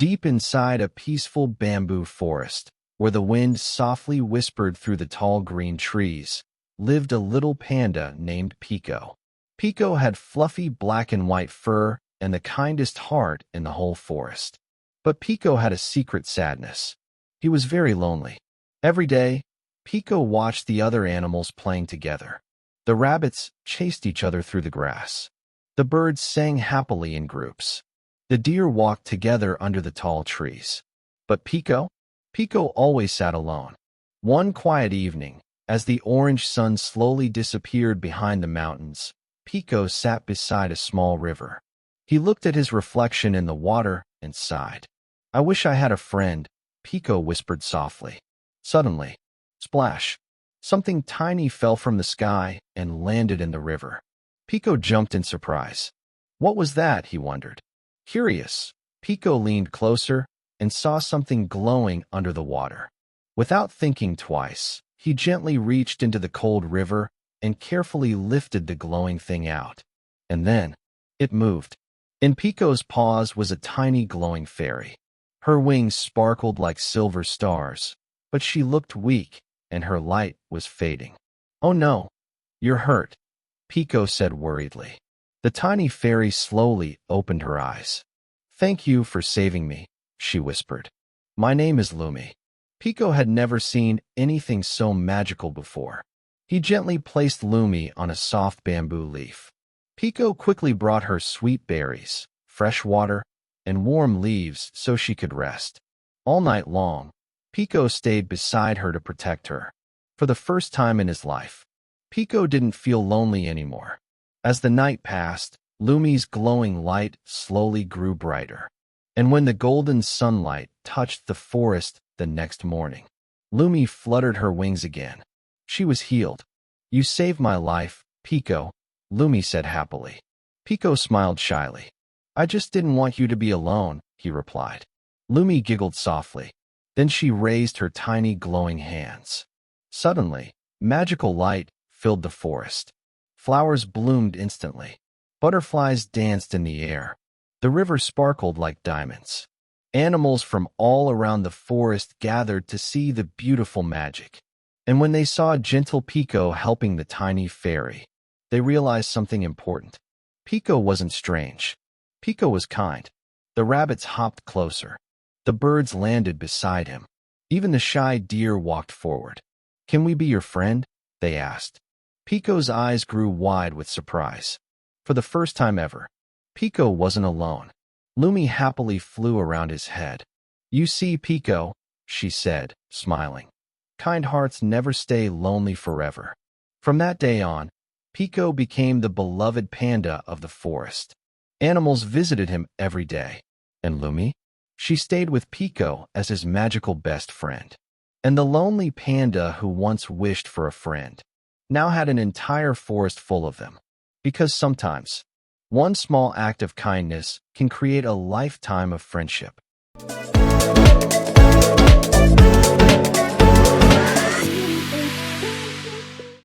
Deep inside a peaceful bamboo forest, where the wind softly whispered through the tall green trees, lived a little panda named Pico. Pico had fluffy black and white fur and the kindest heart in the whole forest. But Pico had a secret sadness. He was very lonely. Every day, Pico watched the other animals playing together. The rabbits chased each other through the grass. The birds sang happily in groups. The deer walked together under the tall trees. But Pico always sat alone. One quiet evening, as the orange sun slowly disappeared behind the mountains, Pico sat beside a small river. He looked at his reflection in the water and sighed. "I wish I had a friend," Pico whispered softly. Suddenly, splash! Something tiny fell from the sky and landed in the river. Pico jumped in surprise. What was that, he wondered. Curious, Pico leaned closer and saw something glowing under the water. Without thinking twice, he gently reached into the cold river and carefully lifted the glowing thing out. And then, it moved. In Pico's paws was a tiny glowing fairy. Her wings sparkled like silver stars, but she looked weak and her light was fading. "Oh no, you're hurt," Pico said worriedly. The tiny fairy slowly opened her eyes. "Thank you for saving me," she whispered. "My name is Lumi." Pico had never seen anything so magical before. He gently placed Lumi on a soft bamboo leaf. Pico quickly brought her sweet berries, fresh water, and warm leaves so she could rest. All night long, Pico stayed beside her to protect her. For the first time in his life, Pico didn't feel lonely anymore. As the night passed, Lumi's glowing light slowly grew brighter. And when the golden sunlight touched the forest the next morning, Lumi fluttered her wings again. She was healed. "You saved my life, Pico," Lumi said happily. Pico smiled shyly. "I just didn't want you to be alone," he replied. Lumi giggled softly. Then she raised her tiny glowing hands. Suddenly, magical light filled the forest. Flowers bloomed instantly. Butterflies danced in the air. The river sparkled like diamonds. Animals from all around the forest gathered to see the beautiful magic. And when they saw gentle Pico helping the tiny fairy, they realized something important. Pico wasn't strange. Pico was kind. The rabbits hopped closer. The birds landed beside him. Even the shy deer walked forward. "Can we be your friend?" they asked. Pico's eyes grew wide with surprise. For the first time ever, Pico wasn't alone. Lumi happily flew around his head. "You see, Pico," she said, smiling. "Kind hearts never stay lonely forever." From that day on, Pico became the beloved panda of the forest. Animals visited him every day. And Lumi? She stayed with Pico as his magical best friend. And the lonely panda who once wished for a friend now had an entire forest full of them. Because sometimes, one small act of kindness can create a lifetime of friendship.